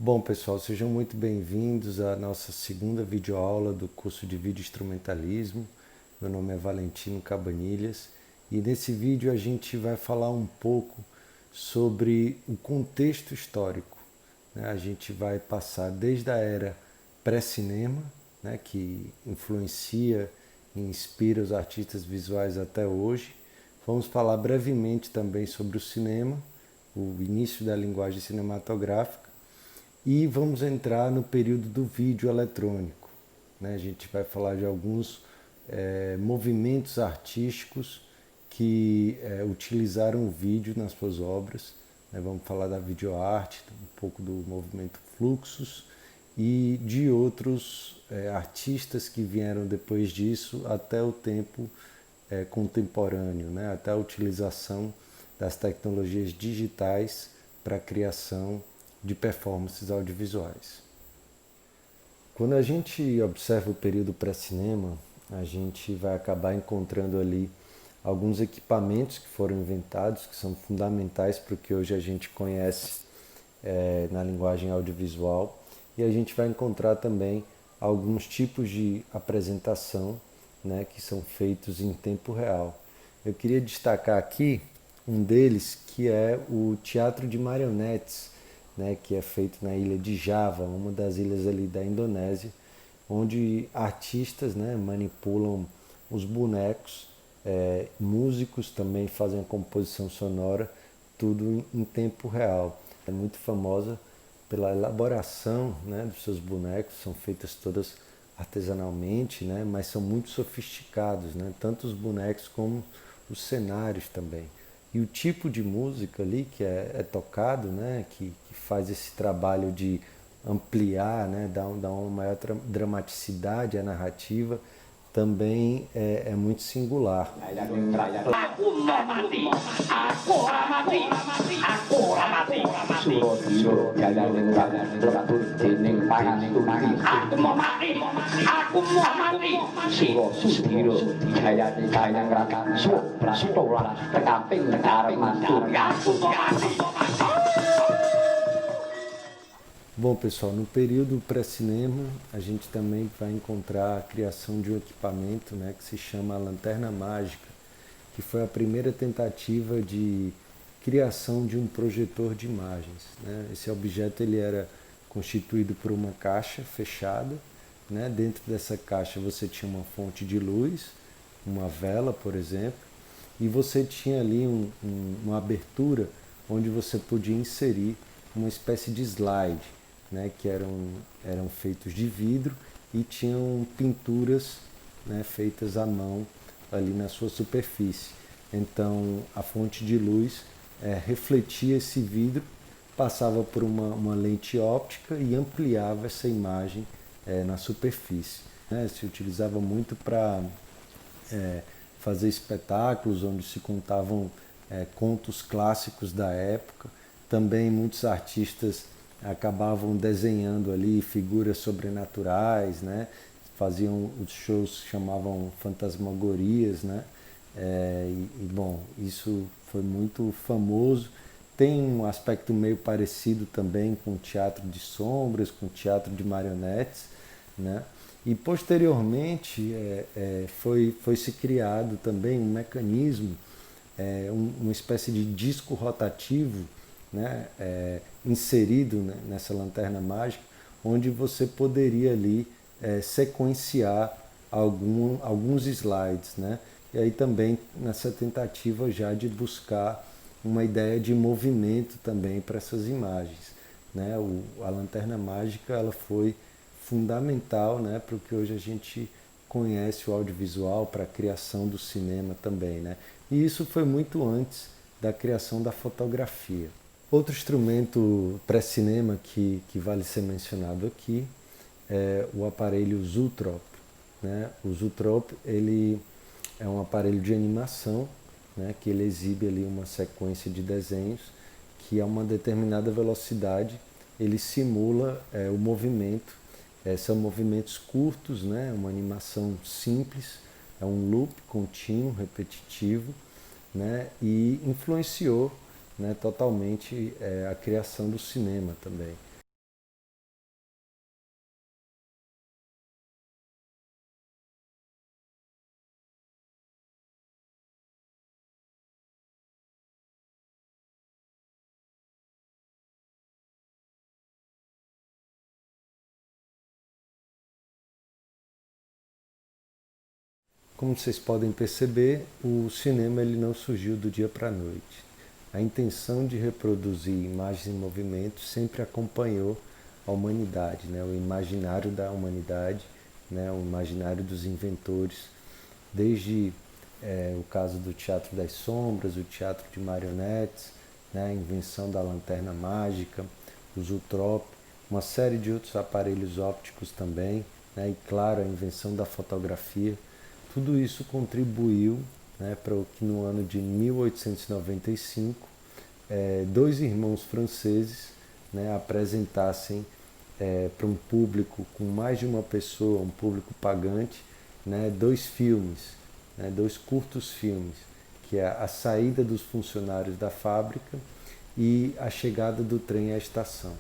Bom, pessoal, sejam muito bem-vindos à nossa segunda videoaula do curso de Vídeo Instrumentalismo. Meu nome é Valentino Cabanilhas e nesse vídeo a gente vai falar um pouco sobre o contexto histórico, né? A gente vai passar desde a era pré-cinema, né, que influencia e inspira os artistas visuais até hoje. Vamos falar brevemente também sobre o cinema, o início da linguagem cinematográfica. E vamos entrar no período do vídeo eletrônico, né? A gente vai falar de alguns movimentos artísticos que utilizaram o vídeo nas suas obras, né? Vamos falar da videoarte, um pouco do movimento Fluxus e de outros artistas que vieram depois disso até o tempo contemporâneo, né? Até a utilização das tecnologias digitais para a criação de performances audiovisuais. Quando a gente observa o período pré-cinema, a gente vai acabar encontrando ali alguns equipamentos que foram inventados, que são fundamentais para o que hoje a gente conhece na linguagem audiovisual, e a gente vai encontrar também alguns tipos de apresentação, né, que são feitos em tempo real. Eu queria destacar aqui um deles, que é o teatro de marionetes, né, que é feito na ilha de Java, uma das ilhas ali da Indonésia, onde artistas, né, manipulam os bonecos, músicos também fazem a composição sonora, tudo em tempo real. É muito famosa pela elaboração, né, dos seus bonecos, são feitas todas artesanalmente, né, mas são muito sofisticados, né, tanto os bonecos como os cenários também. E o tipo de música ali que é tocado, né, que faz esse trabalho de ampliar, né, dar uma maior dramaticidade à narrativa, também é muito singular. Bom, pessoal, no período pré-cinema, a gente também vai encontrar a criação de um equipamento, né, que se chama a lanterna mágica, que foi a primeira tentativa de criação de um projetor de imagens, né? Esse objeto ele era constituído por uma caixa fechada, né? Dentro dessa caixa você tinha uma fonte de luz, uma vela, por exemplo, e você tinha ali uma abertura onde você podia inserir uma espécie de slide, né, que eram feitos de vidro e tinham pinturas, né, feitas à mão ali na sua superfície. Então a fonte de luz refletia esse vidro, passava por uma lente óptica e ampliava essa imagem na superfície, né? Se utilizava muito para fazer espetáculos onde se contavam contos clássicos da época. Também muitos artistas acabavam desenhando ali figuras sobrenaturais, né? Faziam os shows que chamavam fantasmagorias, né? Bom, isso foi muito famoso. Tem um aspecto meio parecido também com o teatro de sombras, com o teatro de marionetes, né? E posteriormente foi se criado também um mecanismo, uma espécie de disco rotativo, né, inserido, né, nessa lanterna mágica, onde você poderia ali sequenciar alguns slides, né? E aí também nessa tentativa já de buscar uma ideia de movimento também para essas imagens, né? A lanterna mágica ela foi fundamental, né, para o que hoje a gente conhece o audiovisual, para a criação do cinema também, né? E isso foi muito antes da criação da fotografia. Outro instrumento pré-cinema que vale ser mencionado aqui é o aparelho Zoetrope, né? O Zoetrope ele é um aparelho de animação, né, que ele exibe ali uma sequência de desenhos que a uma determinada velocidade ele simula o movimento. São movimentos curtos, né, uma animação simples, é um loop contínuo, repetitivo, né, e influenciou, né, totalmente a criação do cinema também. Como vocês podem perceber, o cinema ele não surgiu do dia para a noite. A intenção de reproduzir imagens em movimento sempre acompanhou a humanidade, né? O imaginário da humanidade, né? O imaginário dos inventores, desde o caso do teatro das sombras, o teatro de marionetes, né? A invenção da lanterna mágica, o zootrope, uma série de outros aparelhos ópticos também, né? E claro, a invenção da fotografia. Tudo isso contribuiu, né, para que no ano de 1895 dois irmãos franceses, né, apresentassem para um público com mais de uma pessoa, um público pagante, né, dois filmes, né, dois curtos filmes, que é a saída dos funcionários da fábrica e a chegada do trem à estação.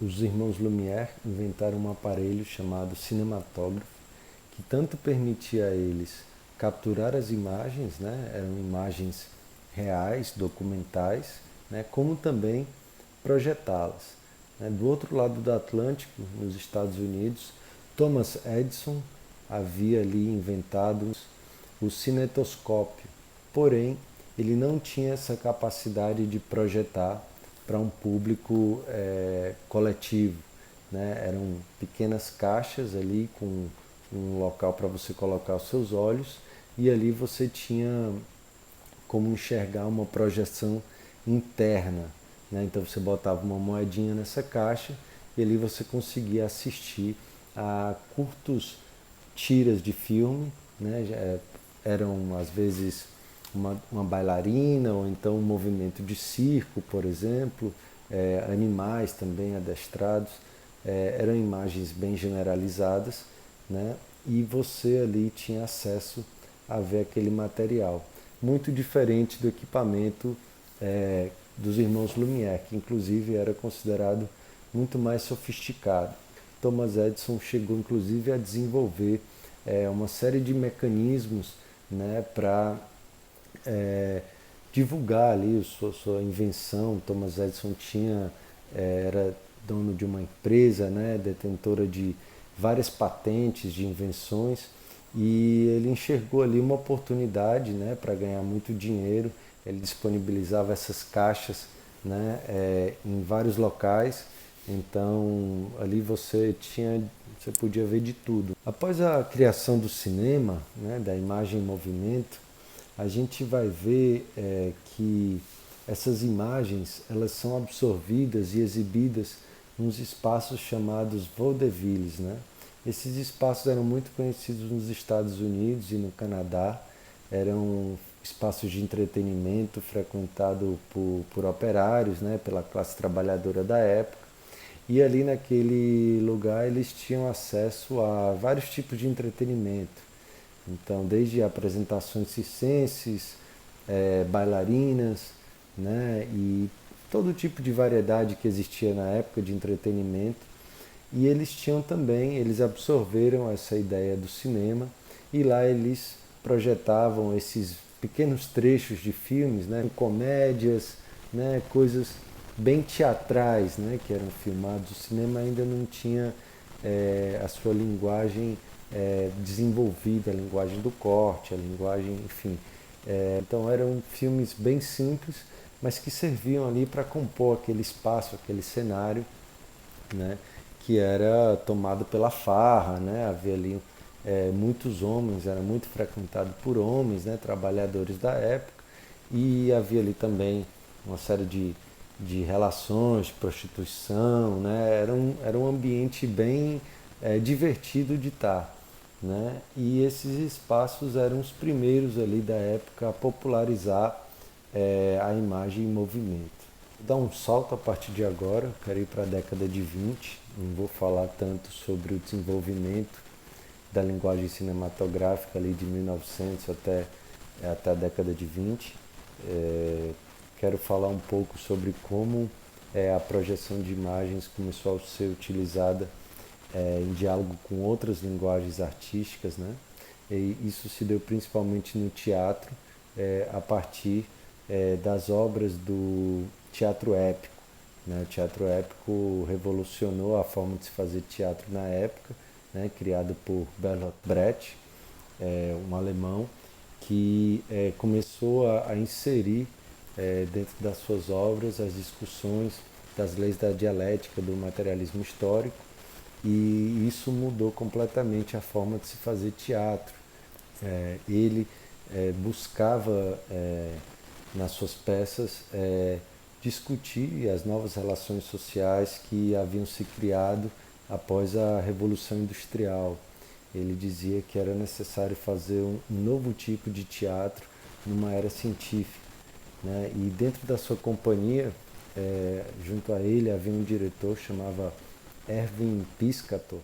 Os irmãos Lumière inventaram um aparelho chamado cinematógrafo, que tanto permitia a eles capturar as imagens, né, eram imagens reais, documentais, né, como também projetá-las. Né. Do outro lado do Atlântico, nos Estados Unidos, Thomas Edison havia ali inventado o cinetoscópio, porém ele não tinha essa capacidade de projetar para um público coletivo. Né? Eram pequenas caixas ali com um local para você colocar os seus olhos e ali você tinha como enxergar uma projeção interna. Né? Então você botava uma moedinha nessa caixa e ali você conseguia assistir a curtos tiras de filme, né? Eram às vezes uma bailarina ou então um movimento de circo, por exemplo, animais também adestrados, eram imagens bem generalizadas, né? E você ali tinha acesso a ver aquele material. Muito diferente do equipamento dos irmãos Lumière, que inclusive era considerado muito mais sofisticado. Thomas Edison chegou inclusive a desenvolver uma série de mecanismos, né, para divulgar ali sua invenção. Thomas Edison era dono de uma empresa, né, detentora de várias patentes de invenções, e ele enxergou ali uma oportunidade, né, para ganhar muito dinheiro. Ele disponibilizava essas caixas, né, em vários locais. Então ali você podia ver de tudo. Após a criação do cinema, né, da imagem em movimento, a gente vai ver que essas imagens elas são absorvidas e exibidas nos espaços chamados vaudevilles, né? Esses espaços eram muito conhecidos nos Estados Unidos e no Canadá, eram espaços de entretenimento frequentado por operários, né, pela classe trabalhadora da época, e ali naquele lugar eles tinham acesso a vários tipos de entretenimento. Então, desde apresentações circenses, bailarinas, né, e todo tipo de variedade que existia na época de entretenimento. E eles tinham também, eles absorveram essa ideia do cinema e lá eles projetavam esses pequenos trechos de filmes, né, comédias, né, coisas bem teatrais, né, que eram filmados. O cinema ainda não tinha a sua linguagem desenvolvida, a linguagem do corte, a linguagem, enfim. Então eram filmes bem simples, mas que serviam ali para compor aquele espaço, aquele cenário, né, que era tomado pela farra, né, havia ali muitos homens, era muito frequentado por homens, né, trabalhadores da época, e havia ali também uma série de relações, prostituição, né, era um ambiente bem divertido de estar. Né? E esses espaços eram os primeiros ali da época a popularizar a imagem em movimento. Vou dar um salto a partir de agora, quero ir para a década de 20, não vou falar tanto sobre o desenvolvimento da linguagem cinematográfica ali de 1900 até a década de 20. Quero falar um pouco sobre como a projeção de imagens começou a ser utilizada em diálogo com outras linguagens artísticas, né? E isso se deu principalmente no teatro, a partir das obras do teatro épico. Né? O teatro épico revolucionou a forma de se fazer teatro na época, né? Criado por Bertolt Brecht, um alemão, que começou a inserir dentro das suas obras as discussões das leis da dialética, do materialismo histórico, e isso mudou completamente a forma de se fazer teatro. Ele buscava nas suas peças discutir as novas relações sociais que haviam se criado após a Revolução Industrial. Ele dizia que era necessário fazer um novo tipo de teatro numa era científica. Né? E dentro da sua companhia, junto a ele, havia um diretor chamado Erwin Piscator,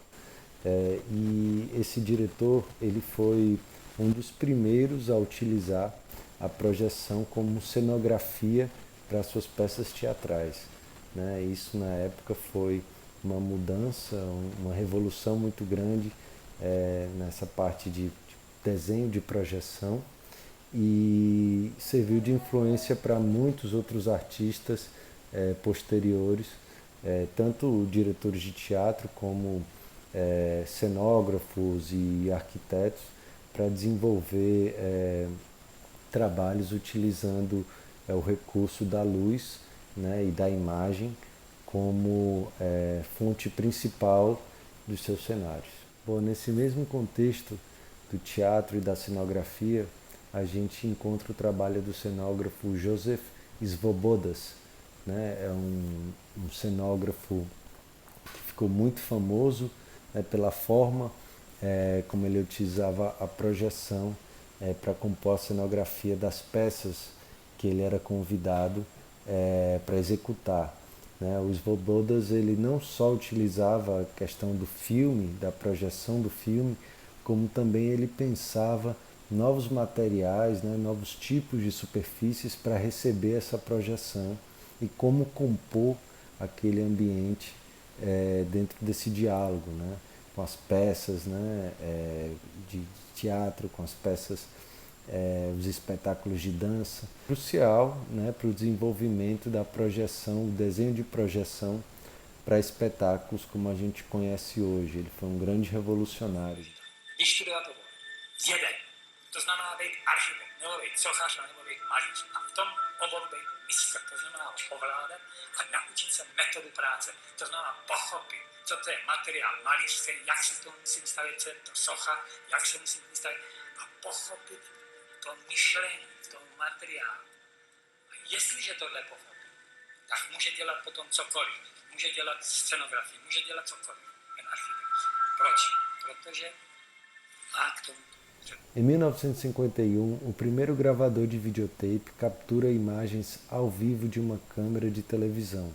e esse diretor ele foi um dos primeiros a utilizar a projeção como cenografia para suas peças teatrais. Né? Isso na época foi uma mudança, uma revolução muito grande nessa parte de desenho de projeção, e serviu de influência para muitos outros artistas posteriores, tanto diretores de teatro como cenógrafos e arquitetos, para desenvolver trabalhos utilizando o recurso da luz, né, e da imagem como fonte principal dos seus cenários. Bom, nesse mesmo contexto do teatro e da cenografia, a gente encontra o trabalho do cenógrafo Joseph Svobodas, né? É um cenógrafo que ficou muito famoso pela forma como ele utilizava a projeção para compor a cenografia das peças que ele era convidado para executar. Né? O Svobodas ele não só utilizava a questão do filme, da projeção do filme, como também ele pensava novos materiais, né, novos tipos de superfícies para receber essa projeção e como compor aquele ambiente dentro desse diálogo, né, com as peças, né, de teatro, com as peças, os espetáculos de dança. Crucial, né, para o desenvolvimento da projeção, o desenho de projeção para espetáculos como a gente conhece hoje. Ele foi um grande revolucionário. To znamená být architekt, nebo být sochař, nebo být malíř. A v tom oboru být mistr, to znamená ovládat a naučit se metodu práce. To znamená pochopit, co to je materiál malířský, jak si to musím stavět, co je to socha, jak se musím stavět a pochopit to myšlení v tom materiálu. A jestliže tohle pochopí, tak může dělat potom cokoliv. Může dělat scenografii, může dělat cokoliv ten architekt. Proč? Protože má k tomu. Em 1951, o primeiro gravador de videotape captura imagens ao vivo de uma câmera de televisão.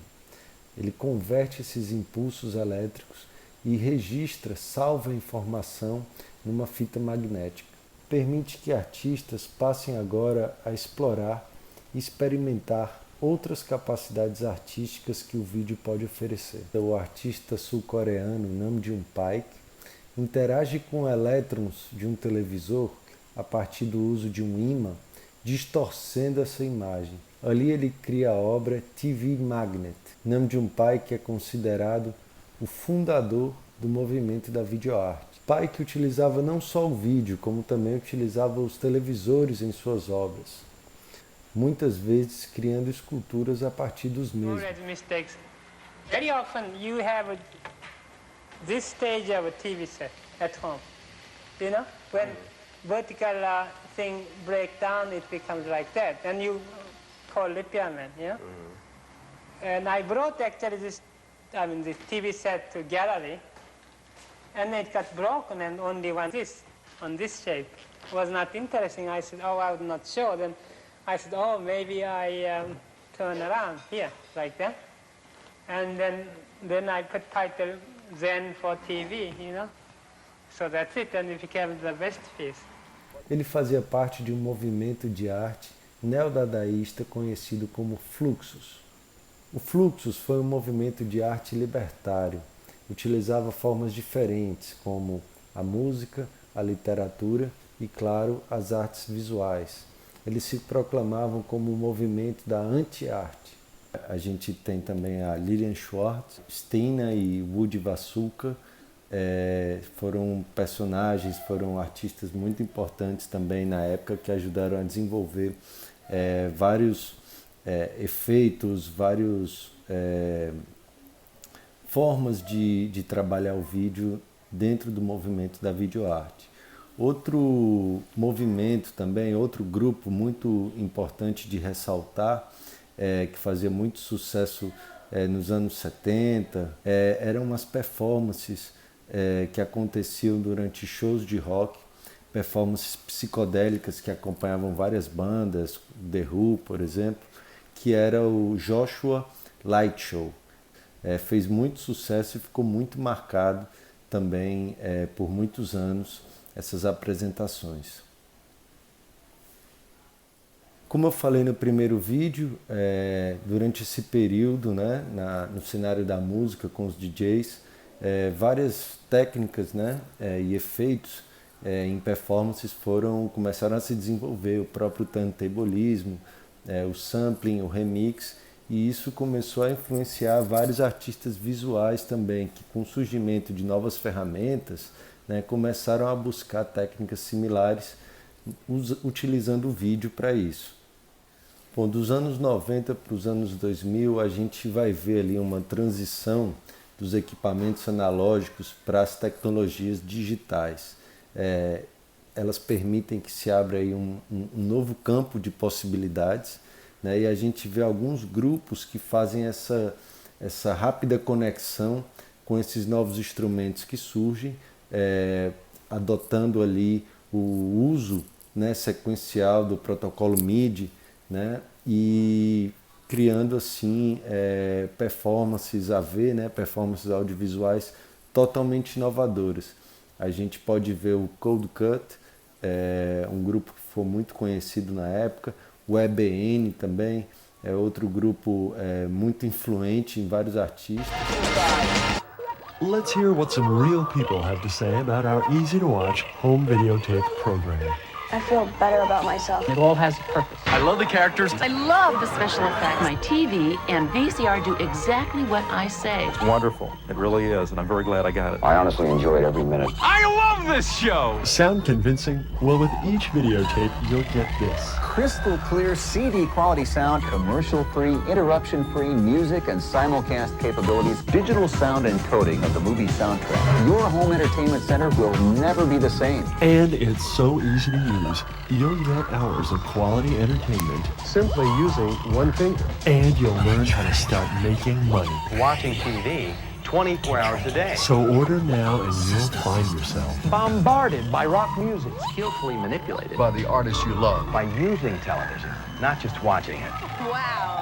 Ele converte esses impulsos elétricos e registra, salva a informação numa fita magnética. Permite que artistas passem agora a explorar e experimentar outras capacidades artísticas que o vídeo pode oferecer. O artista sul-coreano Nam June Paik interage com elétrons de um televisor a partir do uso de um ímã, distorcendo essa imagem. Ali ele cria a obra TV Magnet. Nam June Paik é considerado o fundador do movimento da videoarte. Paik utilizava não só o vídeo, como também utilizava os televisores em suas obras. muitas vezes criando esculturas a partir dos mesmos. Mistakes. Very often you have this stage of a TV set at home. You know, when vertical thing break down, it becomes like that, and you call repairman. You know, and I brought actually this TV set to gallery, and it got broken, and only one on this shape was not interesting. I said, oh, I would not show. Then I said, oh, maybe I turn around here like that, and then I put title Zen for TV, you know. So that's it, and it became the best piece. Ele fazia parte de um movimento de arte neodadaísta conhecido como Fluxus. O Fluxus foi um movimento de arte libertário. Utilizava formas diferentes, como a música, a literatura e, claro, as artes visuais. Eles se proclamavam como um movimento da anti-arte. A gente tem também a Lilian Schwartz, Stina e Woody Vasuka, foram personagens, foram artistas muito importantes também na época que ajudaram a desenvolver vários efeitos, várias formas de trabalhar o vídeo dentro do movimento da videoarte. Outro movimento também, outro grupo muito importante de ressaltar, que fazia muito sucesso nos anos 70, eram as performances que aconteciam durante shows de rock, performances psicodélicas que acompanhavam várias bandas, The Who, por exemplo, que era o Joshua Light Show. Fez muito sucesso e ficou muito marcado também por muitos anos essas apresentações. Como eu falei no primeiro vídeo, durante esse período, né, no cenário da música com os DJs, várias técnicas, né, e efeitos em performances começaram a se desenvolver, o próprio turntablismo, o sampling, o remix, e isso começou a influenciar vários artistas visuais também, que com o surgimento de novas ferramentas, né, começaram a buscar técnicas similares, utilizando o vídeo para isso. Bom, dos anos 90 para os anos 2000, a gente vai ver ali uma transição dos equipamentos analógicos para as tecnologias digitais. Elas permitem que se abra aí um novo campo de possibilidades, né? E a gente vê alguns grupos que fazem essa rápida conexão com esses novos instrumentos que surgem, adotando ali o uso, né, sequencial do protocolo MIDI, né, e criando assim performances AV, né, performances audiovisuais totalmente inovadoras. A gente pode ver o Cold Cut, um grupo que foi muito conhecido na época, o EBN também, outro grupo muito influente em vários artistas. Let's hear what some real people have to say about our easy-to-watch home videotape program. I feel better about myself. It all has a purpose. I love the characters. I love the special effects. My TV and VCR do exactly what I say. It's wonderful. It really is, and I'm very glad I got it. I honestly enjoyed every minute. I love this show! Sound convincing? Well, with each videotape, you'll get this. Crystal clear CD quality sound, commercial-free, interruption-free music and simulcast capabilities, digital sound encoding of the movie soundtrack. Your home entertainment center will never be the same. And it's so easy to use. You'll get hours of quality entertainment simply using one finger. And you'll learn how to start making money. Watching TV 24 hours a day. So order now and you'll find yourself bombarded by rock music. Skillfully manipulated By the artists you love. by using television, not just watching it. Wow.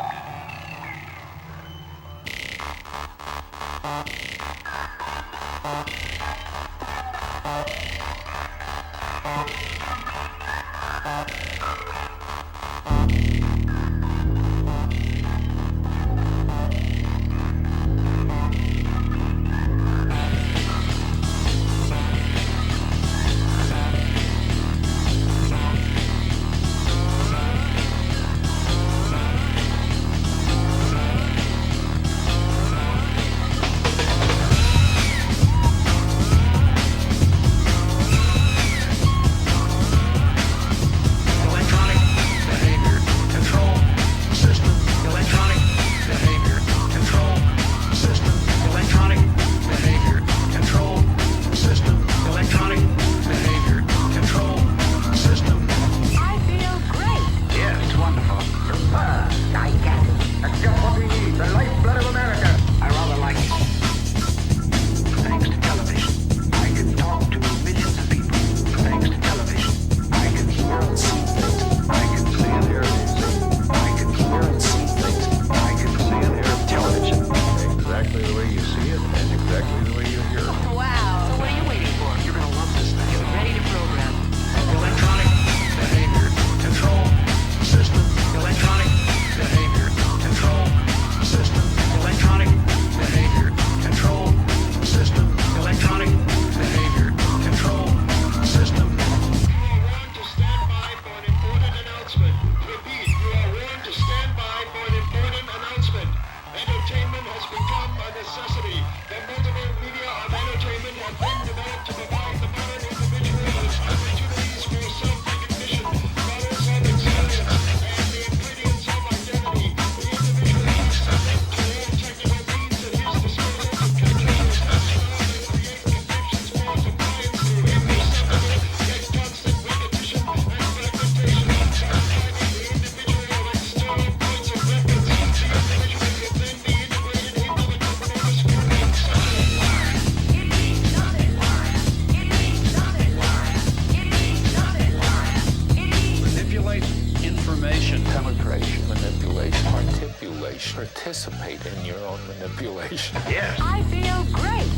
manipulation. Yes. I feel great.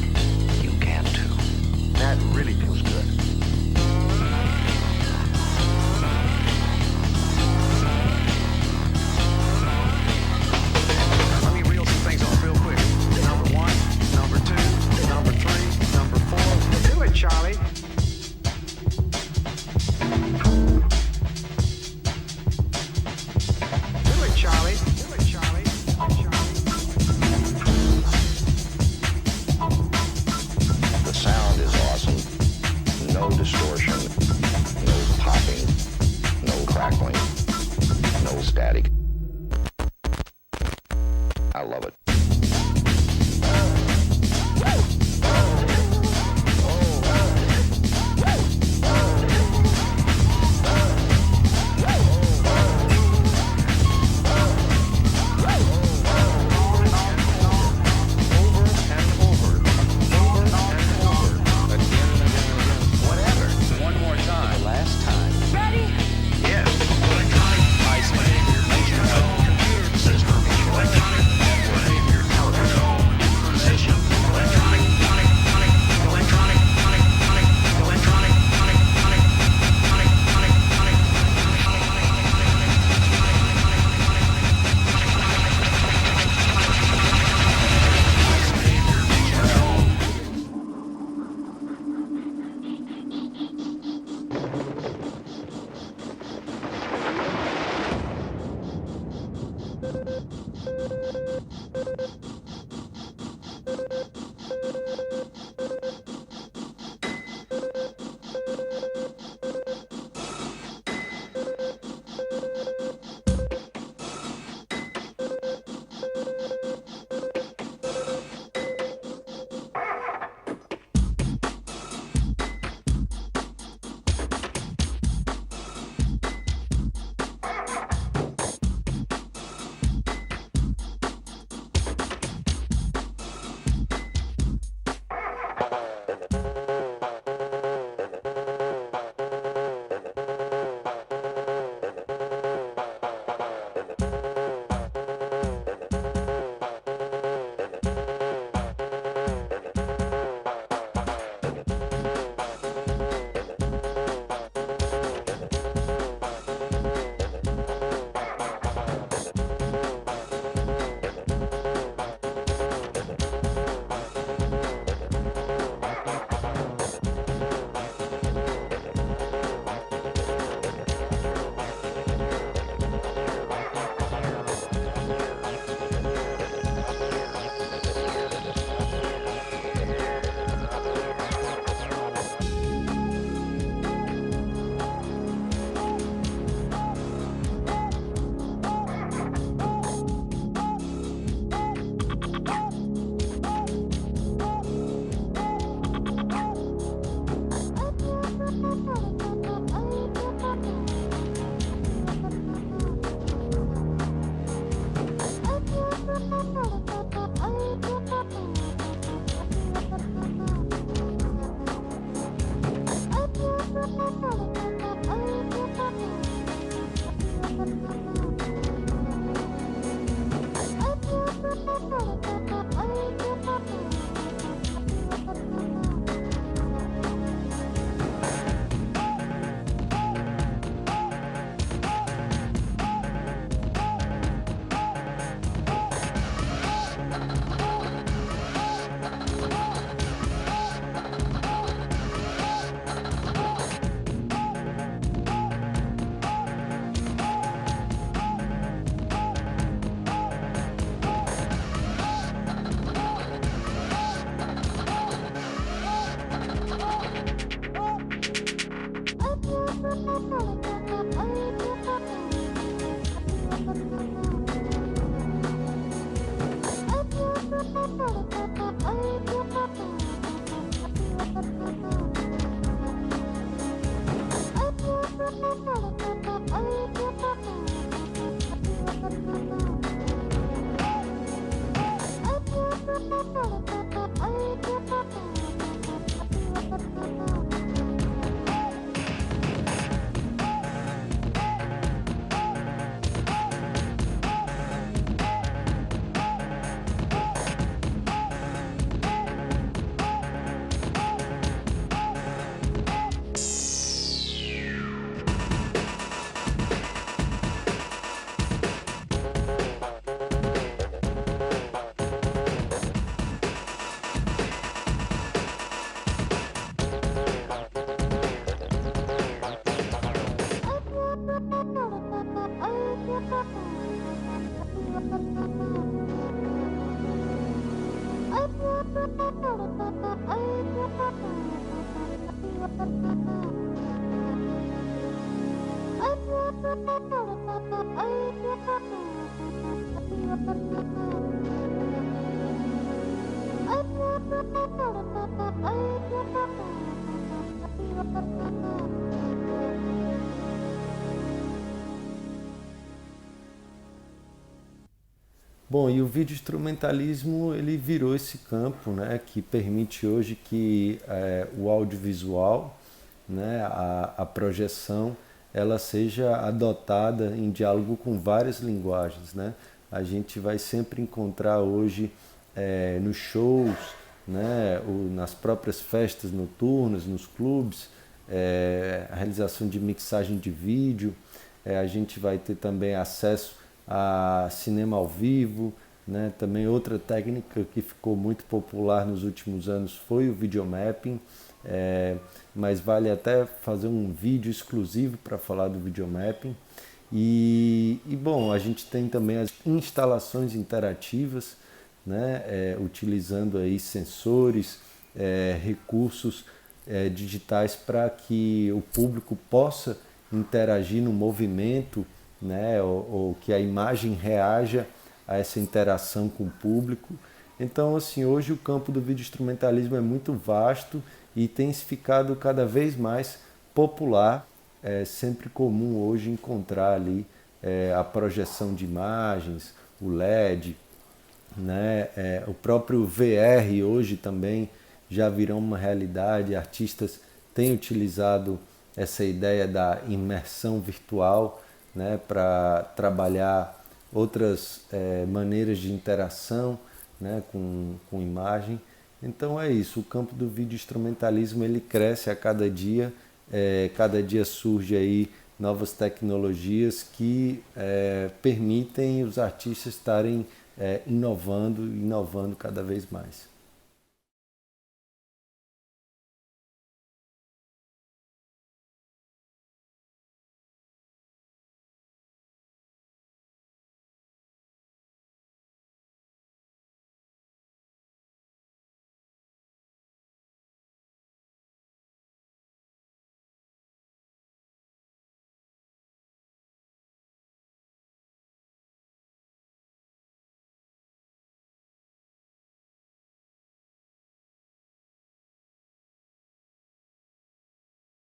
You can too. That really feels good. Let me reel some things off real quick. Number 1, number 2, number 3, number 4. Do it, Charlie. Do it, Charlie. Do it, Charlie. The sound is awesome. No distortion, no popping, no crackling, no static. I love it. Electronic Bom, e o vídeo instrumentalismo ele virou esse campo, né, que permite hoje que o audiovisual, né, a projeção, ela seja adotada em diálogo com várias linguagens, né? A gente vai sempre encontrar hoje nos shows, né, nas próprias festas noturnas, nos clubes, a realização de mixagem de vídeo, a gente vai ter também acesso a cinema ao vivo, né? Também outra técnica que ficou muito popular nos últimos anos foi o videomapping, mas vale até fazer um vídeo exclusivo para falar do videomapping. E bom, a gente tem também as instalações interativas, né? Utilizando aí sensores, recursos digitais para que o público possa interagir no movimento, né, ou que a imagem reaja a essa interação com o público. Então, assim, hoje o campo do vídeo instrumentalismo é muito vasto e tem se ficado cada vez mais popular. É sempre comum hoje encontrar ali a projeção de imagens, o LED, né, o próprio VR hoje também já virou uma realidade. Artistas têm utilizado essa ideia da imersão virtual, né, para trabalhar outras maneiras de interação, né, com imagem. Então é isso, o campo do vídeo instrumentalismo ele cresce a cada dia surge aí novas tecnologias que permitem os artistas estarem inovando cada vez mais.